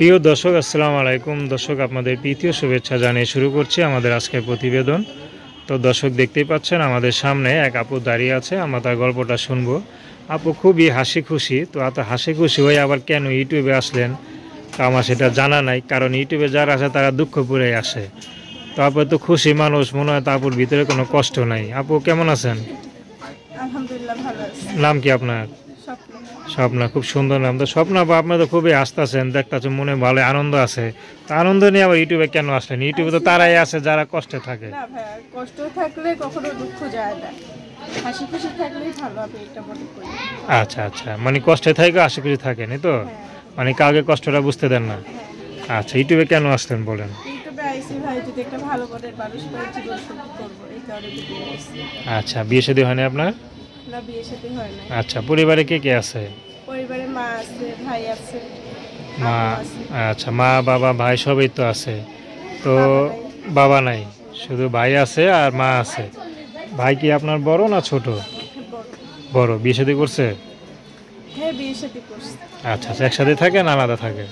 প্রিয় দর্শক, আসসালামু আলাইকুম। দর্শক, আপনাদের প্রীতীয় শুভেচ্ছা জানিয়ে শুরু করছি আমাদের আজকের প্রতিবেদন। তো দর্শক, দেখতেই পাচ্ছেন আমাদের সামনে এক আপু দাঁড়িয়ে আছে। আমরা তার গল্পটা শুনবো। আপু খুবই হাসি খুশি। তো এত হাসি খুশি হয়ে আবার কেন ইউটিউবে আসলেন তো আমার সেটা জানা নাই, কারণ ইউটিউবে যারা আসে তারা দুঃখপুরে আসে। তো আপু তো খুশি মানুষ, মনে হয় আপুর ভিতরে কোনো কষ্ট নাই। আপু কেমন আছেন? আলহামদুলিল্লাহ ভালো আছি। নাম কি আপনার? স্বপ্ন। স্বপ্না, খুব সুন্দর নাম। তো স্বপ্না আপু, আপনি তো খুবই আসতেছেন, দেখতেছেন মনে ভালো আনন্দ আছে। তো আনন্দ নিয়ে আবার ইউটিউবে কেন আসলেন? ইউটিউবে তো তারাই আছে যারা কষ্টে থাকে। না ভাইয়া, কষ্ট থাকলে কখনো দুঃখ যায় না, হাসি খুশি থাকলেই ভালো, আমি এটা মনে করি। আচ্ছা আচ্ছা, মানে কষ্টে থাকে আশা করি থাকেনি তো, হ্যাঁ মানে কাউকে কষ্টটা বুঝতে দেন না। হ্যাঁ, আচ্ছা, ইউটিউবে কেন আসলেন বলেন? ইউটিউবে আইসি ভাই, যদি একটা ভালো মনের মানুষ পাই জীবন সঙ্গী করবো, এই কারণে ভিডিও করছি। আচ্ছা, বিয়ে শাদী হয়নি আপনার? না, বিয়ে সাথে হয় না। আচ্ছা, পরিবারে কে কে আছে? পরিবারে মা আছে, ভাই আছে, মা? আপু আছে। আচ্ছা, মা বাবা ভাই সবই তো আছে। তো বাবা নাই। বাবা নাই, শুধু ভাই আছে আর মা আছে। ভাই কি আপনার বড় না ছোট? বড়। বড়। বিয়ে শাদী করছে? হ্যাঁ, বিয়ে সাথে করছি। আচ্ছা আচ্ছা, একসাথে থাকে না আলাদা থাকে?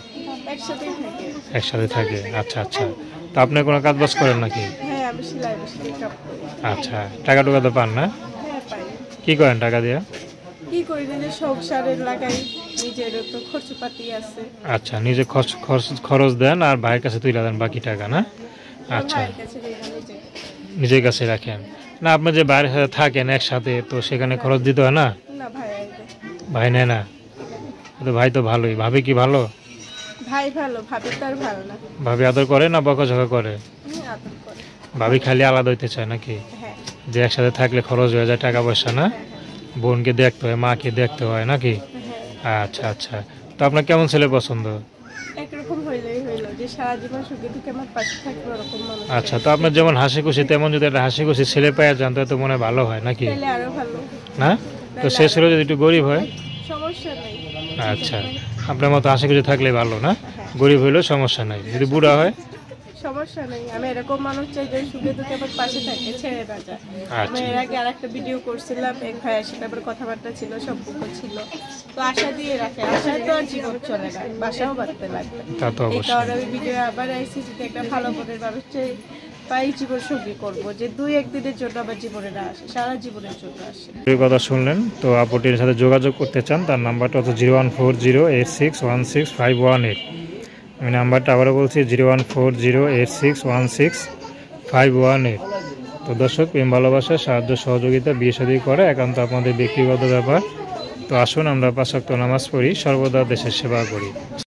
একসাথেই থাকে। একসাথে থাকে। আচ্ছা আচ্ছা। তো আপনি কোনো কাজ বাজ করেন নাকি? হ্যাঁ, আমি সেলাই মেশিনে কাজ করি। আচ্ছা, টাকা টুকা তো পান না? হ্যাঁ, পাই। কি করেন টাকা দিয়ে? কি করি, নিজের সংসারের লাগাই, নিজেরও তো খরচপাতি আছে। আচ্ছা, নিজে খরচ দেন আর ভাইয়ের কাছে তুলে দেন বাকি টাকা, না? আমার আচ্ছা, ভাইয়ের কাছে নেই, আমি নিজে। নিজের কাছে রাখেন। না, আপনি যে বাইরের সাথে থাকেন একসাথে, তো সেখানে খরচ দিতে হয় না? না ভাই আইবে। ভাই নেয় না? তো ভাই তো ভালোই। ভাবি কি ভালো? ভাই ভালো, ভাবি তো আর ভালো না। ভাবি আদর করে না বকাঝকা করে? আদর করে। ভাবি খালি আলাদা হইতে চায় নাকি? হ্যাঁ যে একসাথে থাকলে খরচ হয়ে যায় টাকা পয়সা, না? হ্যাঁ বোনকে দেখতে হয়, মাকে দেখতে হয় নাকি? হ্যাঁ। আচ্ছা আচ্ছা। তো আপনার কেমন ছেলে পছন্দ? একরকম হইলেই হইলো, যে সারা জীবন সুখে দুঃখে আমার পাশে থাকবে ওরকম মানুষ। আচ্ছা, তো আপনার যেমন হাসি খুশি, তেমন যদি একটা হাসি খুশি ছেলে পাওয়া যান তো মনে হয় ভালো হয় নাকি? তাহলে আরো ভালো। না? তো সে ছেলে যদি একটু গরিব হয়? সমস্যা নেই। আচ্ছা, আপনার মতো হাসি খুশি থাকলে ভালো, না? হ্যাঁ, গরিব হইলেও সমস্যা নাই, যদি বুড়া হয়? সমস্যা নেই। আমি এরকম মানুষ চাই যে সুখে দুঃখে আমার পাশে থাকে, ছেড়ে না যায়। আমি আচ্ছা এর আগে আরেকটা ভিডিও করছিলাম, এক ভাইয়ের সাথে আবার কথাবার্তা ছিল, সম্পর্ক ছিল। তো আশা দিয়ে রাখে, আশায় তো আর জীবন চলে না, বাসাও বাঁধতে লাগবে। তা তো এই অবশ্যই। কারণে আমি ভিডিও আবার আইসি, যদি একটা ভালো মনের মানুষ চাই পাই জীবন সঙ্গী করবো, যে দুই একদিনের জন্য আমার জীবনে না আসে, সারা জীবনের জন্য আসে। এই কথা শুনলেন। তো আপুটির সাথে যোগাযোগ করতে চান, তার নাম্বারটা হচ্ছে 01408616518। আমি নাম্বারটা আবারও বলছি, 01408616518। তো দর্শক, প্রেম ভালোবাসা সাহায্য সহযোগিতা বিয়ে শাদী করে একান্ত আপনাদের ব্যক্তিগত ব্যাপার। তো আসুন আমরা 5 ওয়াক্ত নামাজ পড়ি, সর্বদা দেশের সেবা করি।